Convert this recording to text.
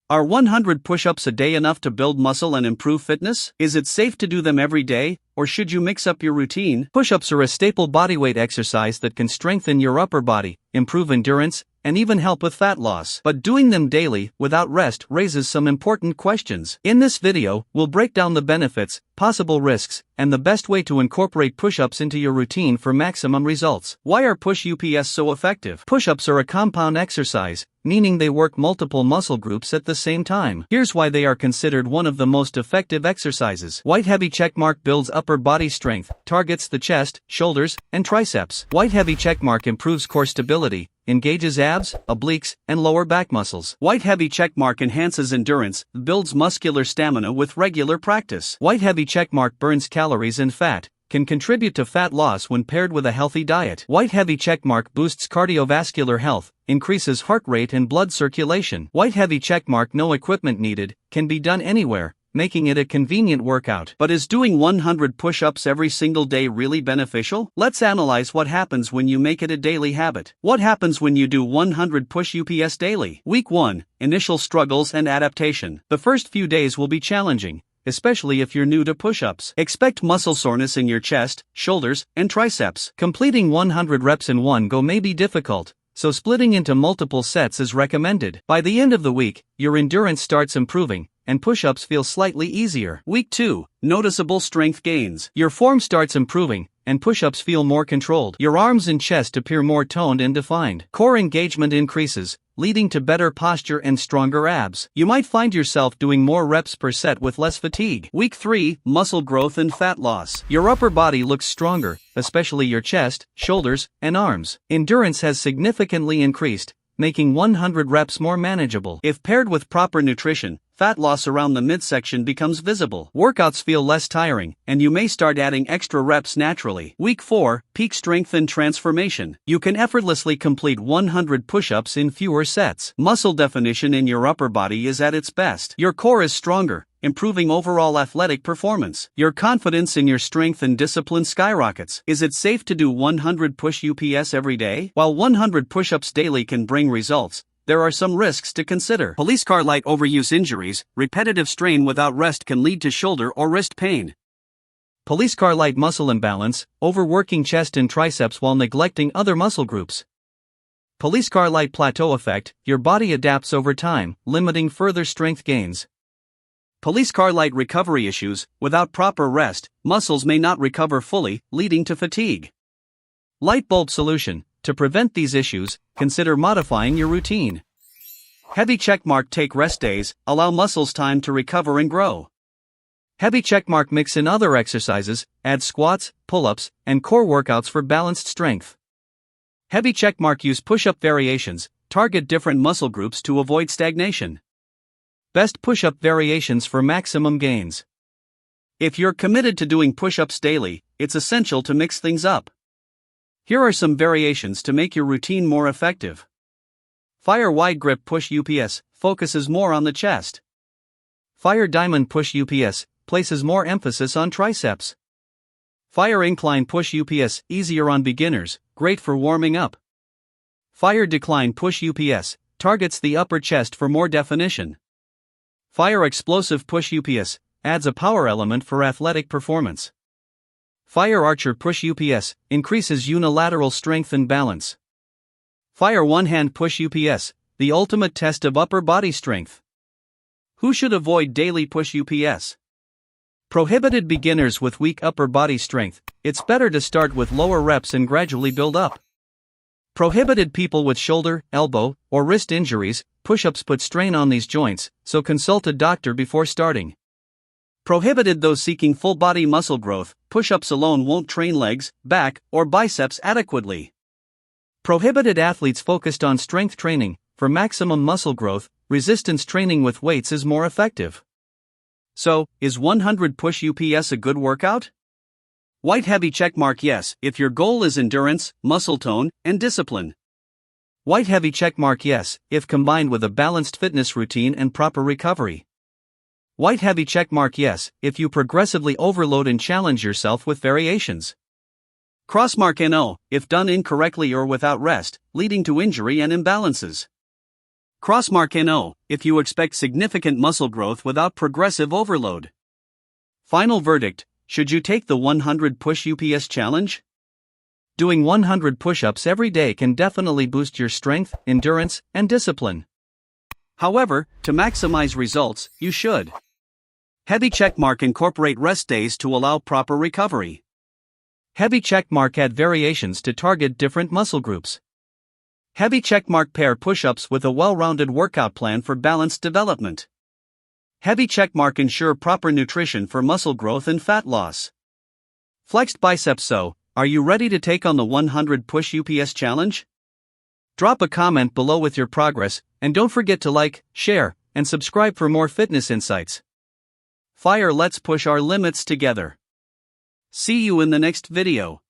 Are 100 push-ups a day enough to build muscle and improve fitness? Is it safe to do them every day, or should you mix up your routine? Push-ups are a staple bodyweight exercise that can strengthen your upper body, improve endurance, and even help with fat loss. But doing them daily, without rest, raises some important questions. In this video, we'll break down the benefits, possible risks, and the best way to incorporate push-ups into your routine for maximum results. Why are push-ups so effective? Push-ups are a compound exercise, meaning they work multiple muscle groups at the same time. Here's why they are considered one of the most effective exercises. White heavy checkmark builds upper body strength, targets the chest, shoulders, and triceps. White heavy checkmark improves core stability, engages abs, obliques, and lower back muscles. White heavy checkmark enhances endurance, builds muscular stamina with regular practice. White heavy checkmark burns calories and fat, can contribute to fat loss when paired with a healthy diet. White heavy checkmark boosts cardiovascular health, increases heart rate and blood circulation. White heavy checkmark no equipment needed, can be done anywhere, making it a convenient workout. But is doing 100 push-ups every single day really beneficial? Let's analyze what happens when you make it a daily habit. What happens when you do 100 push-ups daily? Week 1, Initial struggles and adaptation. The first few days will be challenging, especially if you're new to push-ups. Expect muscle soreness in your chest, shoulders, and triceps. Completing 100 reps in one go may be difficult, so splitting into multiple sets is recommended. By the end of the week, your endurance starts improving, and push-ups feel slightly easier. Week 2, noticeable strength gains. Your form starts improving, and push-ups feel more controlled. Your arms and chest appear more toned and defined. Core engagement increases, leading to better posture and stronger abs. You might find yourself doing more reps per set with less fatigue. Week 3, muscle growth and fat loss. Your upper body looks stronger, especially your chest, shoulders, and arms. Endurance has significantly increased, making 100 reps more manageable. If paired with proper nutrition, fat loss around the midsection becomes visible. Workouts feel less tiring, and you may start adding extra reps naturally. Week 4, peak strength and transformation. You can effortlessly complete 100 push-ups in fewer sets. Muscle definition in your upper body is at its best. Your core is stronger, improving overall athletic performance. Your confidence in your strength and discipline skyrockets. Is it safe to do 100 push-ups every day? While 100 push-ups daily can bring results, there are some risks to consider. Police car light overuse injuries. Repetitive strain without rest can lead to shoulder or wrist pain. Police car light muscle imbalance, overworking chest and triceps while neglecting other muscle groups. Police car light plateau effect, your body adapts over time, limiting further strength gains. Police car light recovery issues, without proper rest, muscles may not recover fully, leading to fatigue. Light bulb solution. To prevent these issues, consider modifying your routine. Heavy checkmark take rest days, allow muscles time to recover and grow. Heavy checkmark mix in other exercises, add squats, pull-ups, and core workouts for balanced strength. Heavy checkmark use push-up variations, target different muscle groups to avoid stagnation. Best push-up variations for maximum gains. If you're committed to doing push-ups daily, it's essential to mix things up. Here are some variations to make your routine more effective. Fire wide grip push-ups focuses more on the chest. Fire diamond push-ups places more emphasis on triceps. Fire incline push-ups easier on beginners, great for warming up. Fire decline push-ups targets the upper chest for more definition. Fire explosive push-ups adds a power element for athletic performance. Fire archer push-ups increases unilateral strength and balance. Fire one-hand push-ups, the ultimate test of upper body strength. Who should avoid daily push-ups? Prohibited beginners with weak upper body strength. It's better to start with lower reps and gradually build up. Prohibited people with shoulder, elbow, or wrist injuries. Push-ups put strain on these joints, so consult a doctor before starting. Prohibited those seeking full-body muscle growth. Push-ups alone won't train legs, back, or biceps adequately. Prohibited athletes focused on strength training. For maximum muscle growth, resistance training with weights is more effective. So, is 100 push-ups a good workout? White heavy checkmark yes, if your goal is endurance, muscle tone, and discipline. White heavy checkmark yes, if combined with a balanced fitness routine and proper recovery. White heavy checkmark yes, if you progressively overload and challenge yourself with variations. Crossmark no, if done incorrectly or without rest, leading to injury and imbalances. Crossmark NO, if you expect significant muscle growth without progressive overload. Final verdict, should you take the 100 push UPS challenge? Doing 100 push-ups every day can definitely boost your strength, endurance, and discipline. However, to maximize results, you should. Heavy checkmark incorporate rest days to allow proper recovery. Heavy checkmark add variations to target different muscle groups. Heavy checkmark pair push-ups with a well-rounded workout plan for balanced development. Heavy checkmark ensure proper nutrition for muscle growth and fat loss. Flexed biceps. So, are you ready to take on the 100 push UPS challenge? Drop a comment below with your progress, and don't forget to like, share, and subscribe for more fitness insights. Let's push our limits together. See you in the next video.